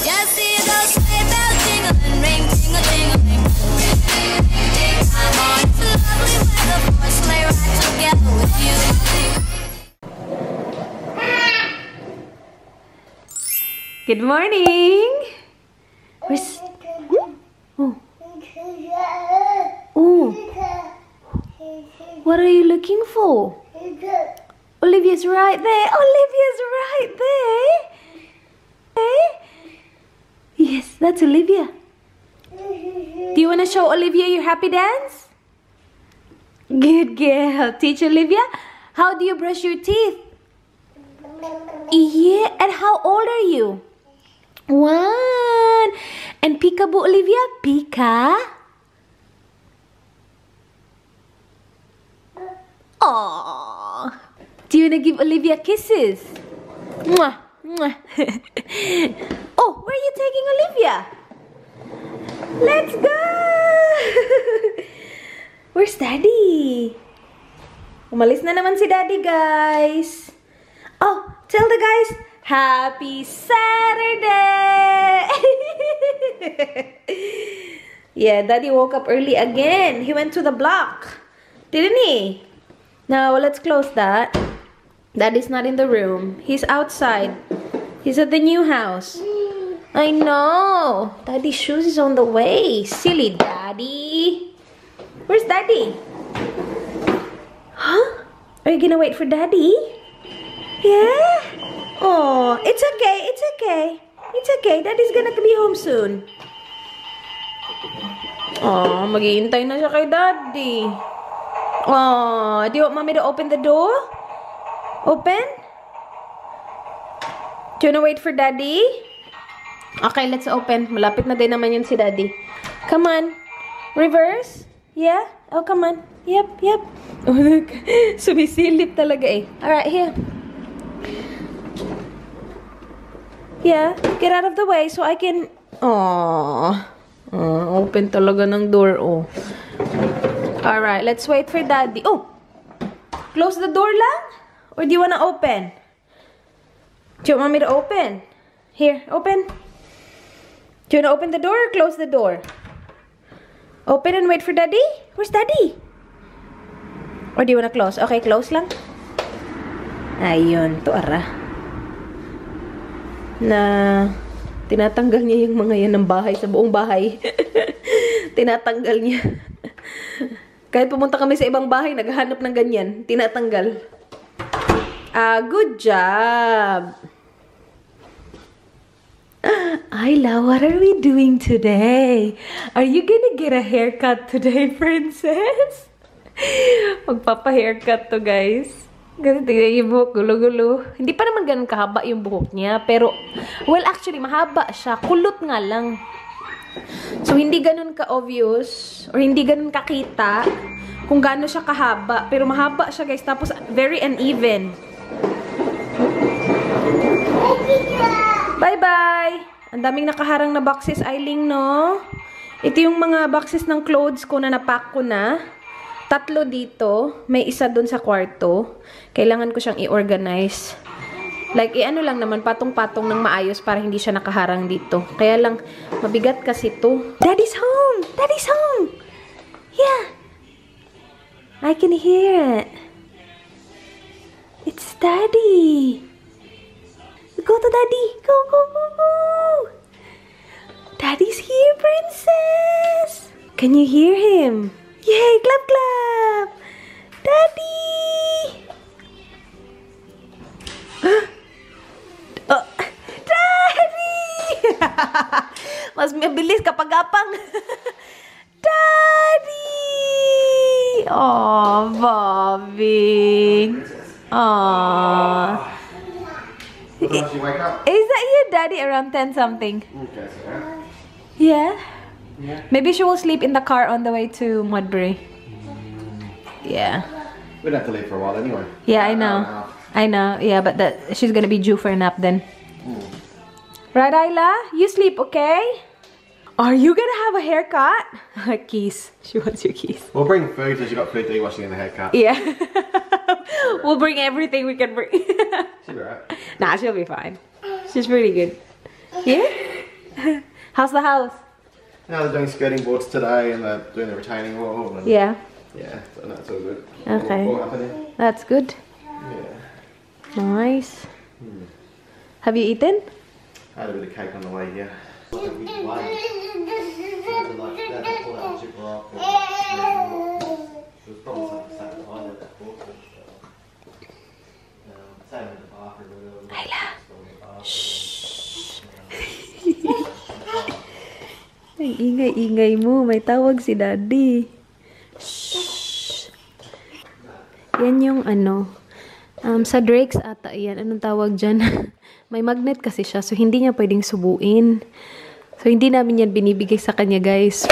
Just hear those sleigh bells jingling, ring, ting-a-ting-a-ling. Come on, it's lovely weather for a sleigh ride together with you. Good morning. Where's... Oh. Oh. What are you looking for? Olivia's right there. Olivia's right there. Hey? Yes, that's Olivia. Do you want to show Olivia your happy dance? Good girl. Teach Olivia. How do you brush your teeth? Yeah, and how old are you? 1. And peekaboo, Olivia? Pika? Aww. Do you want to give Olivia kisses? Mwah, mwah. Oh, where are you taking Olivia? Let's go! Where's Daddy? Umalis na naman si Daddy, guys. Oh, tell the guys, Happy Saturday! Yeah, Daddy woke up early again. He went to the block. Didn't he? Now, let's close that. Daddy's not in the room. He's outside. He's at the new house. I know. Daddy's shoes is on the way. Silly Daddy. Where's Daddy? Huh? Are you gonna wait for Daddy? Yeah? Oh, it's okay. It's okay. It's okay. Daddy's gonna be home soon. Oh, maghihintay na siya kay Daddy. Oh, do you want Mommy to open the door? Open? Do you wanna wait for Daddy? Okay, let's open. Malapit na din naman yun si Daddy. Come on. Reverse? Yeah? Oh, come on. Yep, yep. Oh, look. Sumisilip talaga eh. Alright, here. Yeah, get out of the way so I can... Aww. Open talaga ng door, oh. Alright, let's wait for Daddy. Oh! Close the door lang? Or do you wanna open? Do you want me to open? Here, open. Do you wanna open the door or close the door? Open and wait for Daddy? Where's Daddy? Or do you wanna close? Okay, close lang. Ayun, tuara. Na tinatanggal niya yung mga yan ng bahay sa buong bahay. Tinatanggal niya. Kahit pumunta kami sa ibang bahay, naghahanap ng ganyan. Tinatanggal. Good job. Ayla, what are we doing today? Are you gonna get a haircut today, princess? Magpapa-haircut to, guys. Kasi tignan yung buhok, gulo-gulo. Hindi pa naman ganun kahaba yung buhok niya. Pero, well, actually, mahaba siya. Kulot nga lang. So, hindi ganun ka-obvious or hindi ganun kakita kung gaano siya kahaba. Pero mahaba siya, guys. Tapos, very uneven. Bye-bye! Ang daming nakaharang na boxes, Ailing, no? Ito yung mga boxes ng clothes ko na napack ko na. 3 dito. May isa dun sa kwarto. Kailangan ko siyang i-organize. Like, ano lang naman, patong-patong ng maayos para hindi siya nakaharang dito. Kaya lang, mabigat kasi to. Daddy's home! Daddy's home! Yeah! I can hear it. It's Daddy! Go to Daddy! Go, go, go, go! Daddy's here, princess! Can you hear him? Yay! Clap, clap! Daddy! Oh, Daddy! Mas mabilis kapag apang. Daddy! Oh, Bobby. Oh. Is that you, Daddy? Around 10 something. Yeah? Maybe she will sleep in the car on the way to Mudbury. Yeah. We'd have to leave for a while anyway. Yeah, I know. I know. Yeah, but she's gonna be due for a nap then. Right, Ayla? You sleep, okay? Are you gonna have a haircut? Keys. She wants your keys. We'll bring food so she's got food to eat while she's in the haircut. Yeah. We'll bring everything we can bring. She'll be right. Nah, she'll be fine. She's pretty good. Yeah? How's the house? Now they're doing skirting boards today and they're doing the retaining wall. And Yeah. yeah, so no, it's all good. Okay. All happening. That's good. Yeah. Nice. Have you eaten? I had a bit of cake on the way here. Ayla. Shh. Ay, ingay-ingay mo. May tawag si Daddy. Shh. Yan yung ano. Sa drakes ata yan. Anong tawag dyan? May magnet kasi siya. So, hindi niya pwedeng subuin. So, hindi namin yan binibigay sa kanya, guys.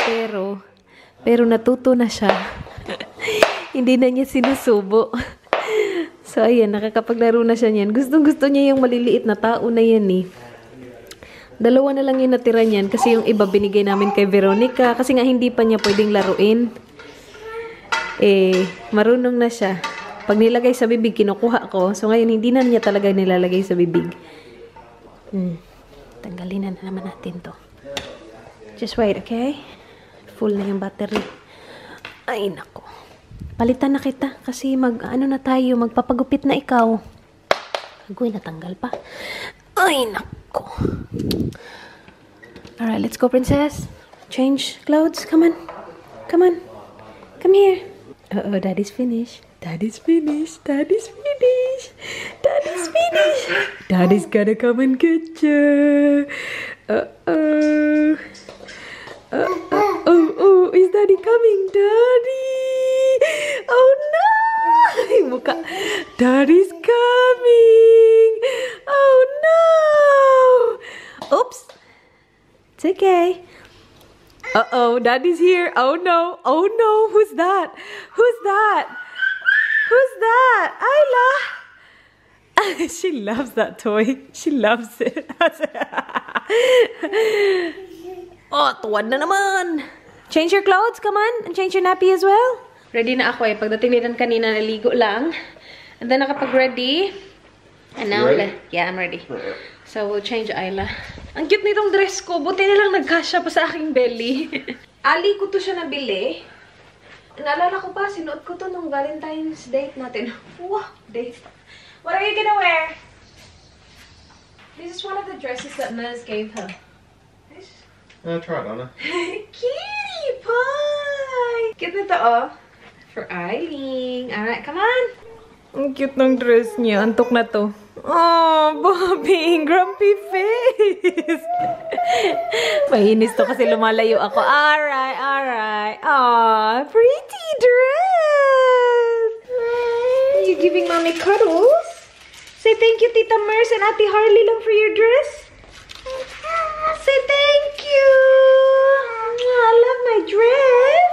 Pero natuto na siya. Hindi na niya sinusubo. So, ayan. Nakakapaglaro na siya niyan. Gustong-gusto niya yung maliliit na tao na yan eh. Dalawa na lang yung natira niyan kasi yung iba binigay namin kay Veronica kasi nga hindi pa niya pwedeng laruin. Marunong na siya. Pag nilagay sa bibig, kinukuha ko. So ngayon, hindi na niya talaga nilalagay sa bibig. Tanggalin na naman natin to. Just wait, okay? Full na yung battery. Ay, nako. Palitan na kita kasi magpapagupit na ikaw. Agoy, natanggal pa. Ay, nako. Alright, let's go, princess. Change clothes. Come on. Come on. Come here. Uh-oh, daddy's finished. Daddy's finished. Daddy's finished. Daddy's finished. Daddy's gonna come and get you. Uh-oh. Oh, is daddy coming? Daddy! Oh, no! Muka. Daddy's coming! Oh, no! Oops. It's okay. Uh-oh, Daddy's here. Oh, no. Oh, no. Who's that? Who's that? Who's that? Ayla! She loves that toy. She loves it. Oh, tuwad na naman. Change your clothes. Come on. And change your nappy as well. Ready na ako eh. Pagdating nilan kanina, naligo lang. And then nakapag-ready. And now, yeah, I'm ready. So, we'll change Ayla. Ang cute nitong dress ko. Buti nilang nagkasya pa sa aking belly. Ali ko to siya nabili. Naalala ko pa, sinuot ko to nung Valentine's date natin. Wow, date. What are you gonna wear? This is one of the dresses that Maz gave her. Try it, Anna. Kitty pie! Cute nito, oh. For Eileen. Alright, come on. Ang cute ng dress niya. Antok na to. Oh, Bobby, grumpy face. Mahinis to kasi lumalayo ako. Alright, alright. Aw, pretty dress. Are you giving mommy cuddles? Say thank you, Tita Merce and Ate Harley lang for your dress. Say thank you. I love my dress.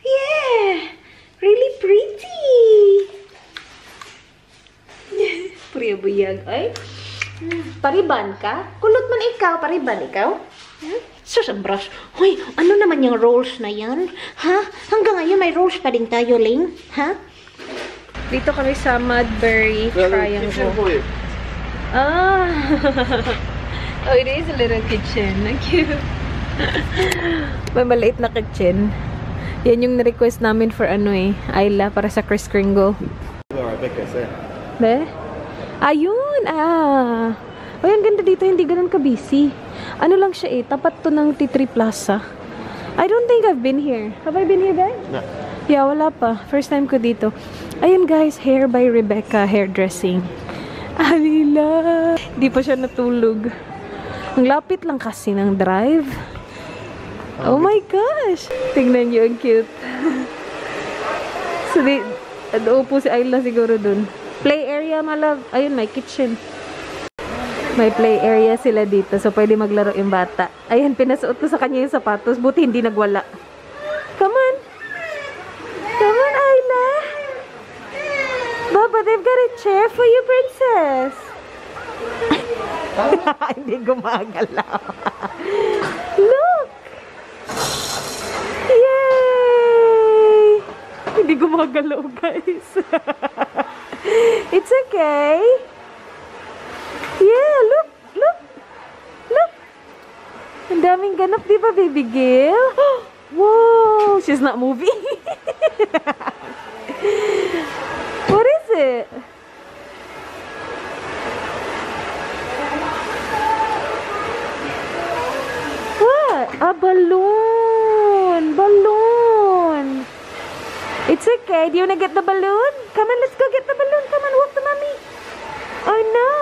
Yeah, really pretty. Puriyabuyag. Ay, pariban ka? Kulot man ikaw. Pariban ikaw? Sus, ang brush. Hoy, ano naman yung rolls na yan? Ha? Hanggang ngayon may rolls pa din tayo, Ling? Ha? Dito kami sa Mudbury Triangle. Ah! Oh, it is a little kitchen. Cute. May maliit na kitchen. Yan yung na-request namin for ano eh, Ayla, para sa Kris Kringle. Be? Ayun! Ah! Oh, ang ganda dito. Hindi ganun ka-busy. Ano lang siya eh. Tapat to ng T3 Plaza. I don't think I've been here. Have I been here, guys? No. Yeah, wala pa. First time ko dito. Ayun, guys. Hair by Rebecca Hairdressing. Alila! Hindi pa siya natulog. Ang lapit lang kasi ng drive. Oh my gosh! Tingnan niyo, ang cute. So, upo si Ayla siguro dun. Play area, my love. Ayun, may kitchen. May play area sila dito. So, pwede maglaro yung bata. Ayan, pinasuot ko sa kanya yung sapatos. Buti hindi nagwala. Come on. Come on, Ayla. Baba, they've got a chair for you, princess. Hindi gumagalaw. Look. Yay! Hindi gumagalaw, guys. It's okay. Yeah, look, look, look. Ang daming ganap, di ba, baby Gil? Whoa! She's not moving. What is it? What? A balloon! Balloon! It's okay. Do you wanna get the balloon? Come on, let's go get the balloon. Come on, walk to mommy. Oh no!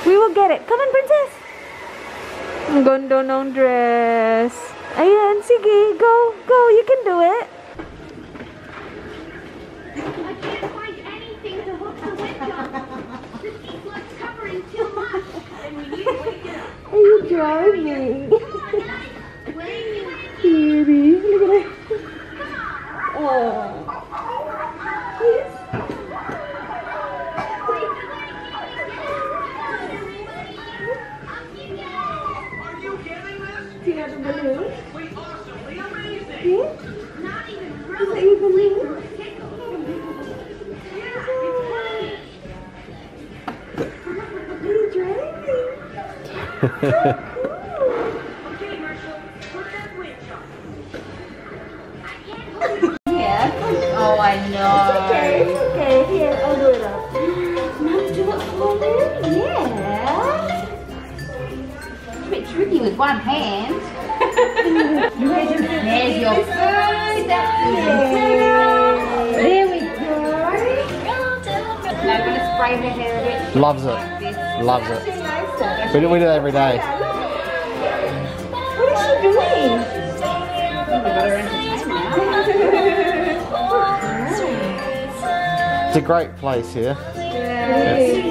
We will get it. Come on, princess. Ang ganda ng dress. Ayan, sige. Go. Go. You can do it. I can't find anything to hook the window. The seat looks covering too much. And we need to wake it up. Are you driving? Cutie. Look at that. Oh. Yes. Are you getting this? Do you have a balloon? We awesomely amazing. Yeah? Not even Is that your balloon? Are you driving? Okay, Marshall, put that winch on. Yeah. Oh, I know. It's okay. It's okay. Here, I'll do it up. Mom, do it for me? Yeah. It's a bit tricky with one hand. There's your food. There we go. Now I'm going to spray her hair a bit. Loves it. Loves it. We do it every day. What is she doing? We got her entertained now. It's a great place here. Yeah.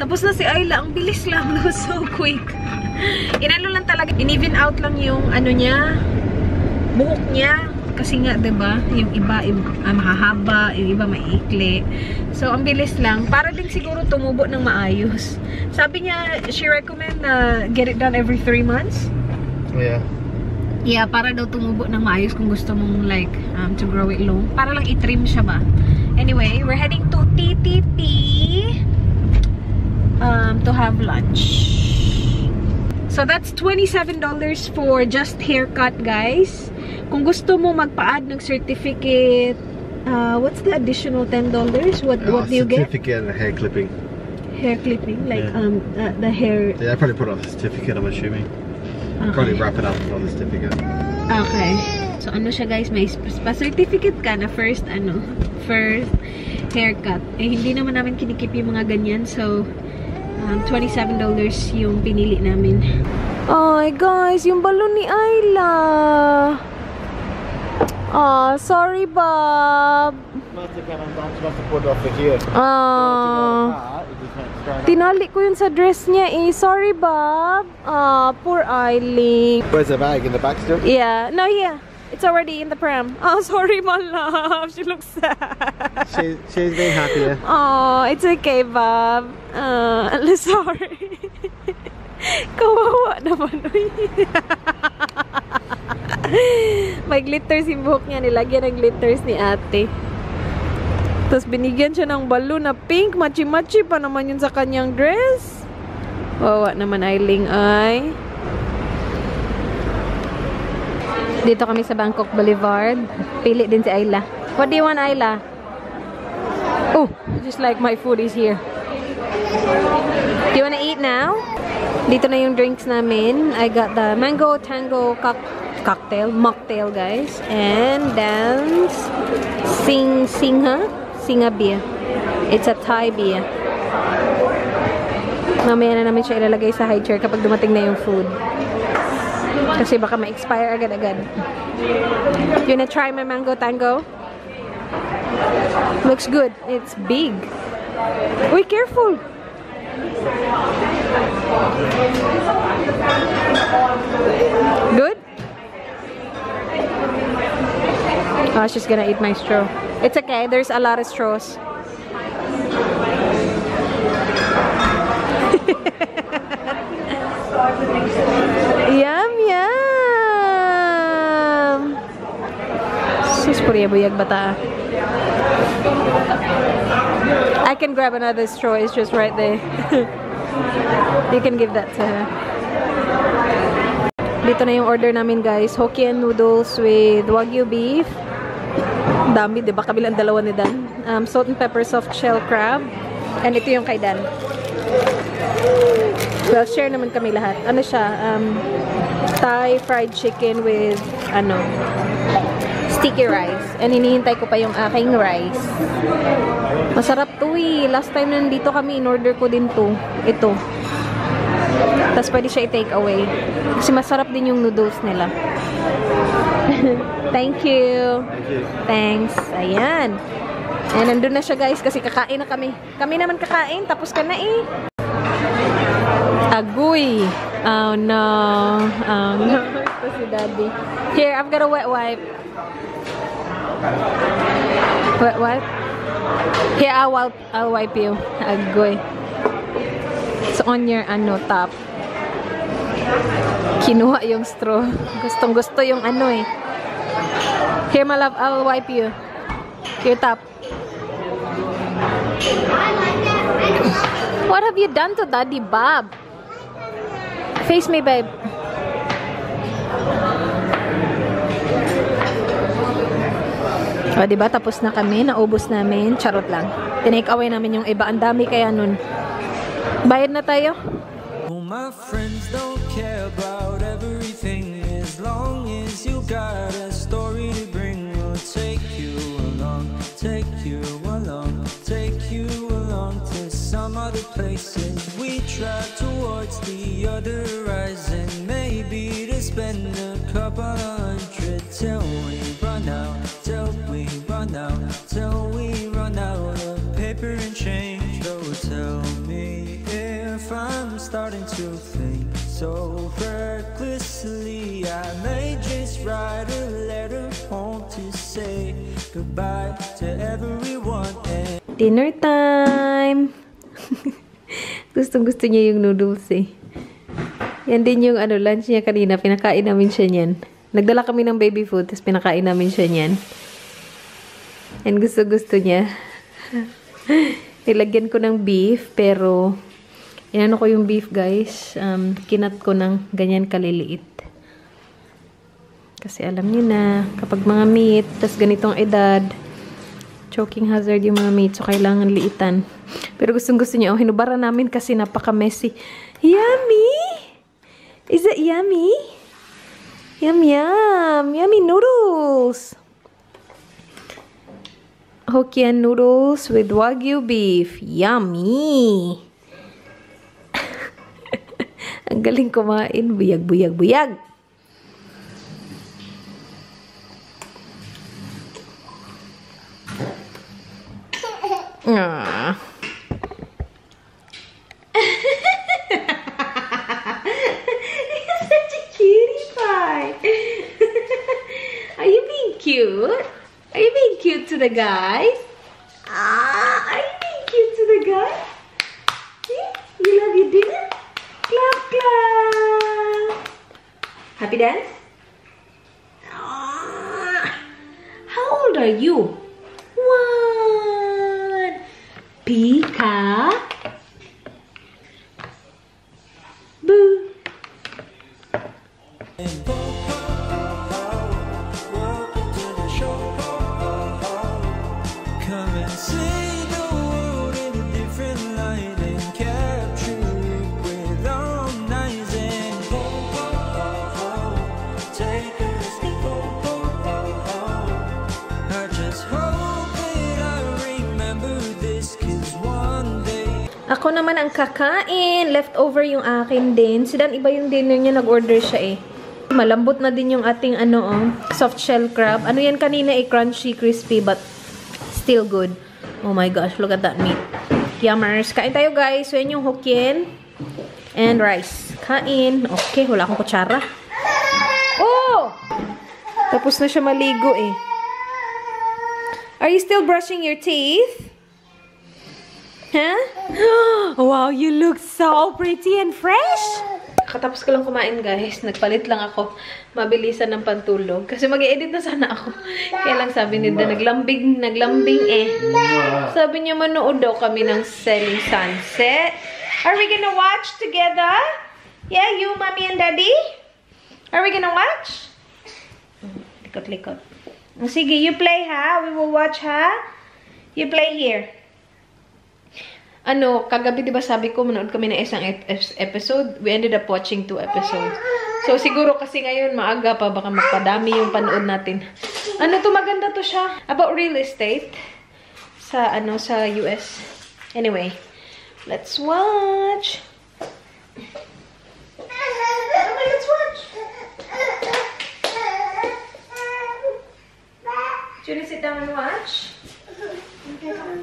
Tapos na si Ayla. Ang bilis lang. No? So quick. Inano lang talaga. In-even out lang yung ano niya. Buhok niya. Kasi nga, diba? Yung iba mahahaba. Yung iba maiikli. So, ang bilis lang. Para din siguro tumubo ng maayos. Sabi niya, she recommend na get it done every 3 months. Yeah. Yeah, para daw tumubo ng maayos kung gusto mong like to grow it long. Para lang i-trim siya ba. Anyway, we're heading to TTP to have lunch. So that's $27 for just haircut, guys. Kung gusto mo magpa-add ng certificate, what's the additional $10? What do you get? Certificate and hair clipping. Hair clipping, like Yeah. the hair. Yeah, I probably put on a certificate, I'm assuming. Okay. Probably wrap it up on the certificate. Okay. So ano siya, guys, may pa-certificate ka na first haircut. Eh hindi naman namin kinikip yung mga ganyan, so $27 yung pinili namin. Ay, guys, yung balon ni Ayla. Sorry, Bob. Tinali ko yun sa dress niya eh. Sorry, Bob. Poor Eileen. Where's the bag? In the back still? Yeah. No, yeah. It's already in the pram. Oh, sorry, my love. She looks sad. She's being happier. Oh, it's okay, Bob. Sorry. Kawawa naman. May glitters yung buhok niya. Nilagyan ng glitters ni ate. Tapos binigyan siya ng balloon na pink. Machi-machi pa naman yun sa kanyang dress. Kawawa naman, Eileen ay. Dito kami sa Bangkok Boulevard. Pili din si Ayla. What do you want, Ayla? Oh, just like my food is here. Do you wanna eat now? Dito na yung drinks namin. I got the mango tango mocktail, guys. And then Singa beer. It's a Thai beer. Mamaya na namin siya ilalagay sa high chair kapag dumating na yung food. Kasi baka ma-expire agad-agad. You wanna try my mango tango? Looks good. It's big. Uy, careful! Good? Oh, she's gonna eat my straw. It's okay. There's a lot of straws. Yum, yum! Sus, buyag bata. I can grab another straw. It's just right there. You can give that to her. Dito na yung order namin, guys. Hokkien noodles with Wagyu beef. Dami, diba? Kabilang dalawa ni Dan. Salt and pepper soft shell crab. And ito yung kay Dan. Well, share naman kami lahat. Ano siya? Thai fried chicken with, sticky rice. And hinihintay ko pa yung aking rice. Masarap to eh. Last time nandito kami, in-order ko din to. Ito. Tapos pwede siya i-take away. Kasi masarap din yung noodles nila. Thank you. Thanks. Ayan. And nandun na siya, guys, kasi kakain na kami. Kami naman kakain, tapos ka na eh. Agoy. Oh no. Oh no. Ito si Daddy. Here, I've got a wet wipe. Wet wipe? Here, I'll wipe you. Agoy. It's on your top. Kinuha yung straw. Gustong gusto yung eh. Here, my love, I'll wipe you. Your top. What have you done to Daddy Bob? Face me, babe. O, diba? Tapos na kami. Naubos namin. Charot lang. Tinake away namin yung iba. Ang dami kaya nun. Bayad na tayo. All my friends don't care about everything as long as you got a story to bring. We'll take you along, take you along, take you along to some other places. We try towards the other horizon, maybe to spend a couple hundred till we run out, till we run out, till we run out of paper and change. So tell me if I'm starting to think so recklessly, I may just write a letter home to say goodbye to everyone. Dinner time! Gustong-gusto niya yung noodles eh. Yan din yung lunch niya kanina. Pinakain namin siya niyan. Nagdala kami ng baby food, tapos pinakain namin siya niyan. And gusto-gusto niya. Nilagyan ko ng beef, pero inano ko yung beef, guys. Kinat ko ng ganyan kaliliit. Kasi alam niyo na, kapag mga meat, tas ganitong edad, choking hazard yung mga meat, so kailangan liitan. Pero gustong-gusto niya. Hinubara namin kasi napaka-messy. Yummy! Is it yummy? Yum, yum! Yummy noodles! Hokkien noodles with Wagyu beef. Yummy! Ang galing kumain. Buyag, buyag, buyag! Aww. You're such a cutie pie. Are you being cute? Are you being cute to the guys? Are you being cute to the guys? See? You love your dinner? Clap, clap. Happy dance? How old are you? 1. Pika. Boo. see the world in a different light and capture it with our own eyes and take a sneak. I just hope that I remember this, 'cause one day Ako naman ang kakain. Leftover yung akin din. Si Dan, iba yung dinner niya. Nag-order siya eh. Malambot na din yung ating soft shell crab. Ano yan kanina eh, crunchy, crispy, but still good. Oh my gosh, look at that meat. Yummers. Kain tayo guys. So yan yung Hokkien and rice. Kain. Okay, wala akong kutsara. Oh! Tapos na siya maligo eh. Are you still brushing your teeth? Huh? Wow, you look so pretty and fresh! Katapos ko lang kumain, guys. Nagpalit lang ako. Mabilisan ng pantulog. Kasi mag-i-edit na sana ako. Kaya lang sabi ni Dan, naglambing eh. Sabi niya, manood daw kami ng Selling Sunset. Are we gonna watch together? Yeah, you, mommy, and daddy? Are we gonna watch? Likot-likot. Sige, you play, ha? We will watch, ha? You play here. Kagabi diba sabi ko, manood kami ng isang episode. We ended up watching 2 episodes. So, siguro kasi ngayon, maaga pa, baka magpadami yung panood natin. Maganda to siya. About real estate. Sa US. Anyway, let's watch. Let's watch. Do you want to sit down and watch? Okay, come on.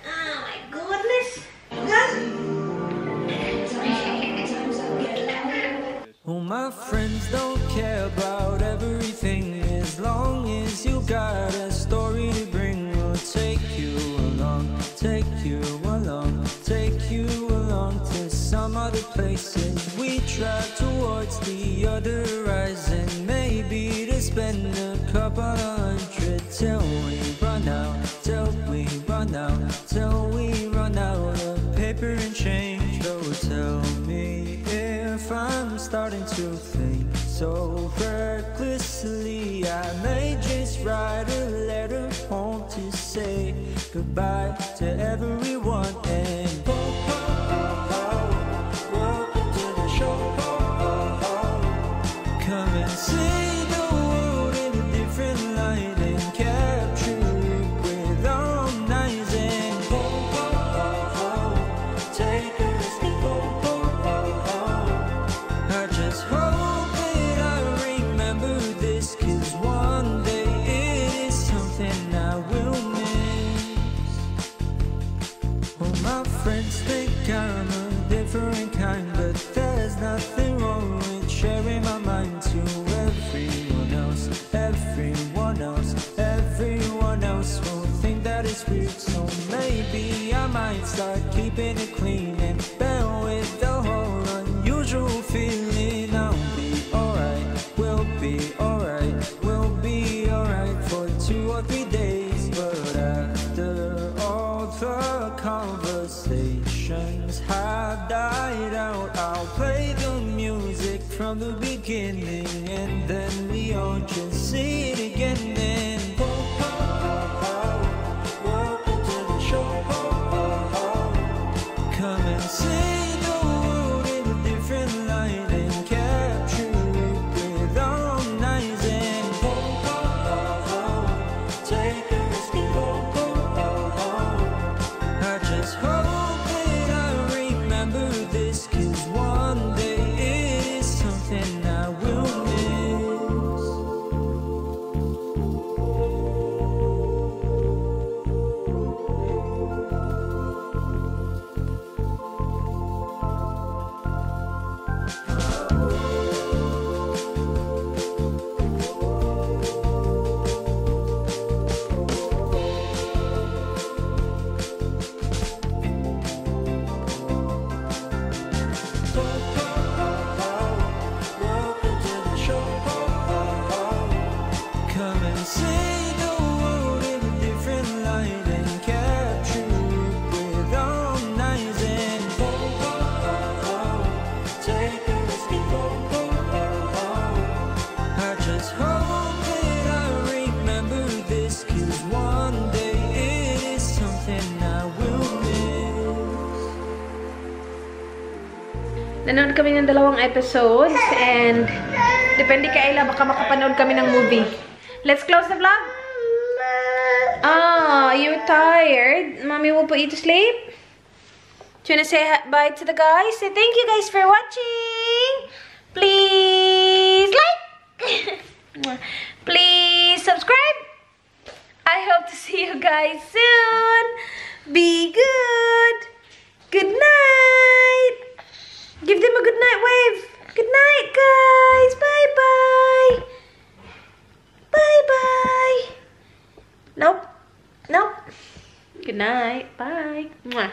Oh my goodness. Oh, my friends don't care about everything as long as you got a story to bring. We'll take you along, take you along, take you along to some other places. We drive towards the other horizon, maybe to spend a couple $100 till we run out, till we run out, till we run out of paper and change. Oh, tell me if I'm starting to think so recklessly. I may just write a letter home to say goodbye to everyone and welcome to the show. Come and see the world in a different light and capture it with our own eyes and take a sneak. I just hope that I remember this, 'cause one day it is something I will miss. Oh, my friends think I'm a different kind, but there's nothing wrong with sharing my mind to everyone else. Everyone else, everyone else will think that it's weird, so maybe I might start keeping it clean and bear with the whole unusual feeling. I'll be alright, we'll be alright, we'll be alright for 2 or 3 days, but after all the conversations have died out, I'll play the music from the beginning and then we all just sing it again and welcome to the show. Come and see the world in a different light and capture it with our own eyes and take a sneak. I just hope that I remember this, 'cause one day it is something I will miss. Nanood kami ng 2 episodes and depende kay Ayla, baka makapanood kami ng movie. Let's close the vlog. You're tired. Mommy will put you to sleep. Do you wanna say bye to the guys? Say thank you guys for watching. Please like. Please subscribe. I hope to see you guys soon. Be good. Good night. Give them a good night wave. Good night, guys. Bye-bye. Bye-bye. Nope. Nope. Good night. Bye. Mwah.